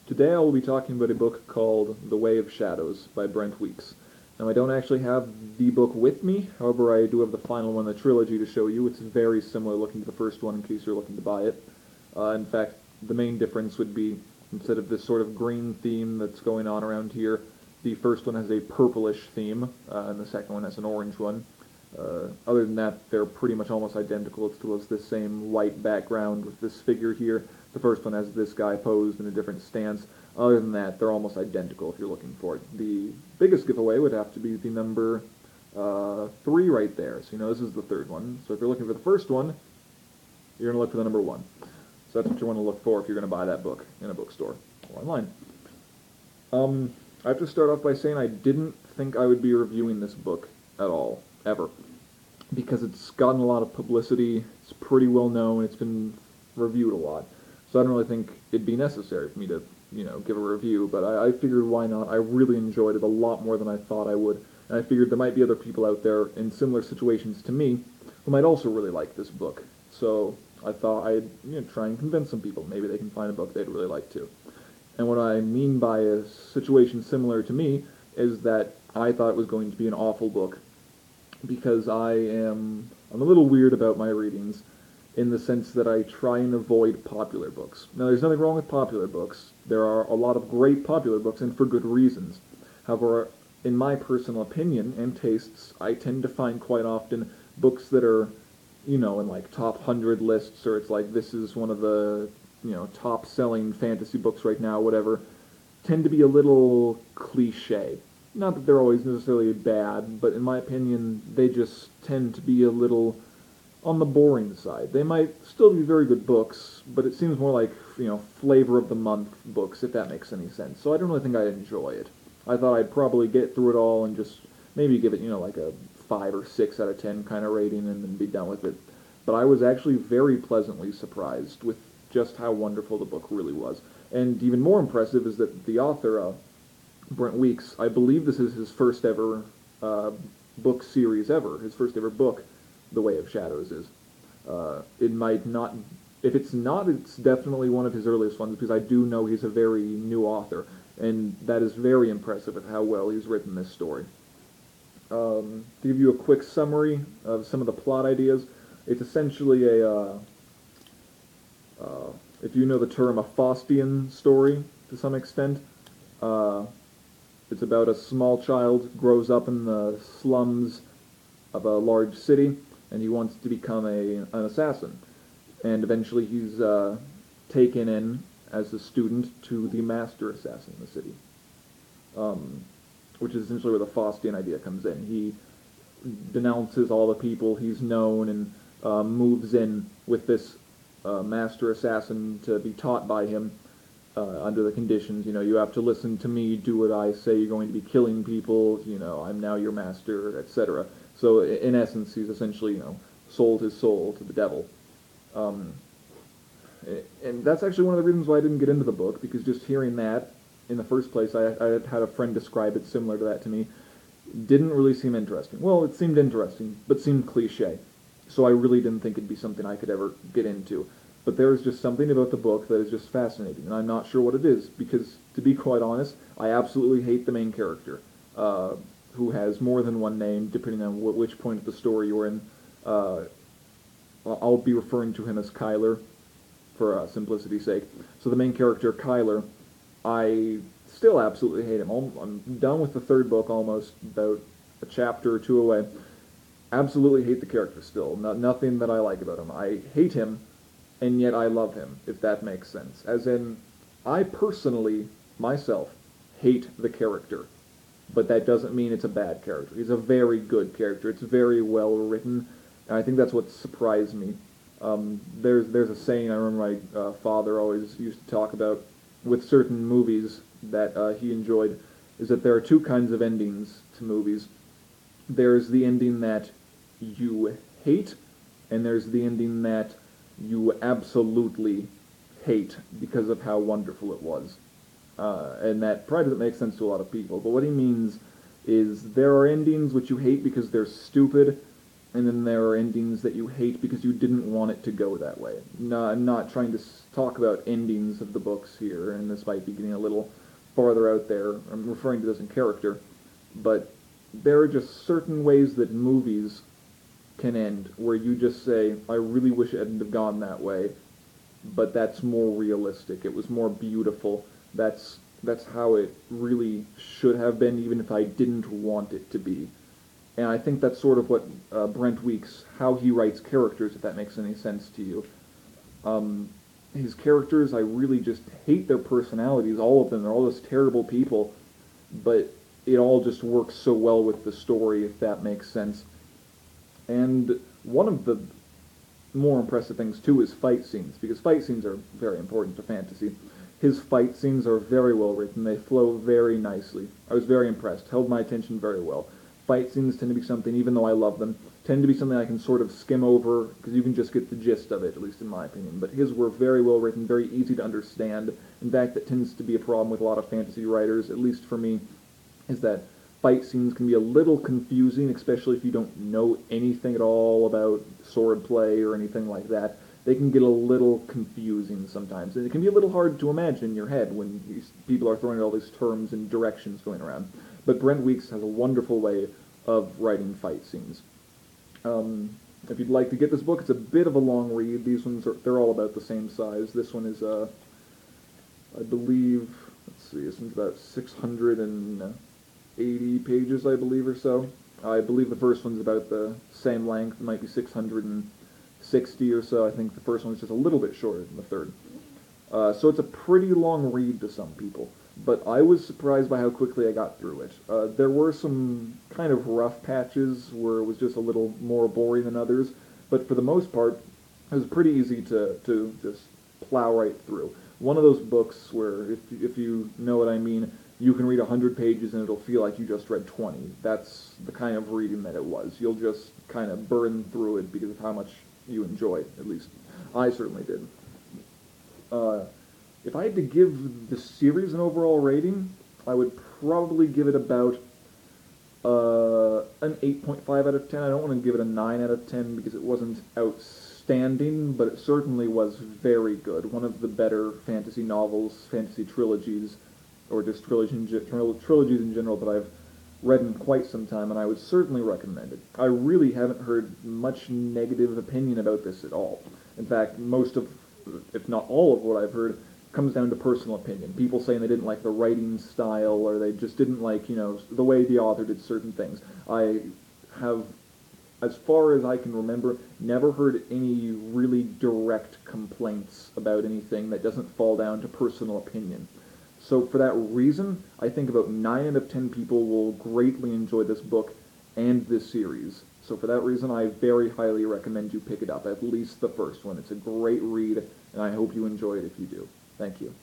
Today I will be talking about a book called The Way of Shadows by Brent Weeks. Now I don't actually have the book with me, however I do have the final one in the trilogy to show you. It's very similar looking to the first one in case you're looking to buy it. In fact, the main difference would be, instead of this sort of green theme that's going on around here, the first one has a purplish theme, and the second one has an orange one. Other than that, they're pretty much almost identical. It still has this same white background with this figure here. The first one has this guy posed in a different stance. Other than that, they're almost identical if you're looking for it. The biggest giveaway would have to be the number 3 right there. So you know this is the third one. So if you're looking for the first one, you're going to look for the number 1. So that's what you want to look for if you're going to buy that book in a bookstore or online. I have to start off by saying I didn't think I would be reviewing this book at all, ever, because it's gotten a lot of publicity, it's pretty well known, it's been reviewed a lot, so I don't really think it'd be necessary for me to, give a review, but I figured why not. I really enjoyed it a lot more than I thought I would, and I figured there might be other people out there in similar situations to me who might also really like this book, so I thought I'd try and convince some people. Maybe they can find a book they'd really like too. And what I mean by a situation similar to me is that I thought it was going to be an awful book, because I'm a little weird about my readings, in the sense that I try and avoid popular books. Now, there's nothing wrong with popular books. There are a lot of great popular books, and for good reasons. However, in my personal opinion and tastes, I tend to find quite often books that are, in like top 100 lists, or it's like this is one of the, top-selling fantasy books right now, whatever, tend to be a little cliche. Not that they're always necessarily bad, but in my opinion, they just tend to be a little on the boring side. They might still be very good books, but it seems more like, flavor of the month books, if that makes any sense. So I don't really think I'd enjoy it. I thought I'd probably get through it all and just maybe give it, like a 5 or 6 out of 10 kind of rating and then be done with it. But I was actually very pleasantly surprised with just how wonderful the book really was. And even more impressive is that the author, Brent Weeks, I believe this is his first ever book series ever. His first ever book, The Way of Shadows, is. It might not... If it's not, it's definitely one of his earliest ones, because I do know he's a very new author, and that is very impressive with how well he's written this story. To give you a quick summary of some of the plot ideas, it's essentially if you know the term, a Faustian story, to some extent. It's about a small child grows up in the slums of a large city, and he wants to become an assassin. And eventually he's taken in as a student to the master assassin in the city, which is essentially where the Faustian idea comes in. He denounces all the people he's known and moves in with this master assassin to be taught by him under the conditions, you have to listen to me, do what I say, you're going to be killing people, I'm now your master, etc. So in essence, he's essentially, sold his soul to the devil. And that's actually one of the reasons why I didn't get into the book, because just hearing that, in the first place, I had a friend describe it similar to that to me, didn't really seem interesting. Well, it seemed interesting, but seemed cliche. So I really didn't think it'd be something I could ever get into. But there is just something about the book that is just fascinating, and I'm not sure what it is, because, to be quite honest, I absolutely hate the main character, who has more than one name, depending on which point of the story you're in. I'll be referring to him as Kyler, for simplicity's sake. So the main character, Kyler, I still absolutely hate him. I'm done with the third book almost, about a chapter or two away. Absolutely hate the character still. Nothing that I like about him. I hate him, and yet I love him, if that makes sense. As in, I personally, myself, hate the character, but that doesn't mean it's a bad character. He's a very good character. It's very well written, and I think that's what surprised me. There's a saying I remember my father always used to talk about with certain movies that he enjoyed, is that there are two kinds of endings to movies. There's the ending that you hate, and there's the ending that you absolutely hate because of how wonderful it was. And that probably doesn't make sense to a lot of people, but what he means is there are endings which you hate because they're stupid, and then there are endings that you hate because you didn't want it to go that way. No, I'm not trying to talk about endings of the books here, and this might be getting a little farther out there. I'm referring to this in character, but there are just certain ways that movies can end where you just say, I really wish it hadn't have gone that way, but that's more realistic. It was more beautiful. That's how it really should have been, even if I didn't want it to be. And I think that's sort of what Brent Weeks, how he writes characters, if that makes any sense to you. His characters, I really just hate their personalities, all of them. They're all just terrible people, but it all just works so well with the story, if that makes sense. And one of the more impressive things, too, is fight scenes, because fight scenes are very important to fantasy. His fight scenes are very well written. They flow very nicely. I was very impressed. Held my attention very well. Fight scenes tend to be something, even though I love them, tend to be something I can sort of skim over, because you can just get the gist of it, at least in my opinion. But his were very well written, very easy to understand. In fact, that tends to be a problem with a lot of fantasy writers, at least for me, is that fight scenes can be a little confusing, especially if you don't know anything at all about swordplay or anything like that. They can get a little confusing sometimes, and it can be a little hard to imagine in your head when people are throwing all these terms and directions going around. But Brent Weeks has a wonderful way of writing fight scenes. If you'd like to get this book, it's a bit of a long read. These ones they're all about the same size. This one is, I believe, let's see, this one's about 680 pages, I believe, or so. I believe the first one's about the same length. It might be 660 or so. I think the first one's just a little bit shorter than the third. So it's a pretty long read to some people, but I was surprised by how quickly I got through it. There were some kind of rough patches where it was just a little more boring than others, but for the most part, it was pretty easy to just plow right through. One of those books where, if you know what I mean, you can read 100 pages and it'll feel like you just read 20. That's the kind of reading that it was. You'll just kind of burn through it because of how much you enjoy it, at least. I certainly did. If I had to give the series an overall rating, I would probably give it about an 8.5 out of 10. I don't want to give it a 9 out of 10 because it wasn't outstanding, but it certainly was very good. One of the better fantasy novels, fantasy trilogies, or just trilogies in general that I've read in quite some time, and I would certainly recommend it. I really haven't heard much negative opinion about this at all. In fact, most of, if not all of what I've heard, comes down to personal opinion. People saying they didn't like the writing style, or they just didn't like, the way the author did certain things. I have, as far as I can remember, never heard any really direct complaints about anything that doesn't fall down to personal opinion. So for that reason, I think about 9 out of 10 people will greatly enjoy this book and this series. So for that reason, I very highly recommend you pick it up, at least the first one. It's a great read, and I hope you enjoy it if you do. Thank you.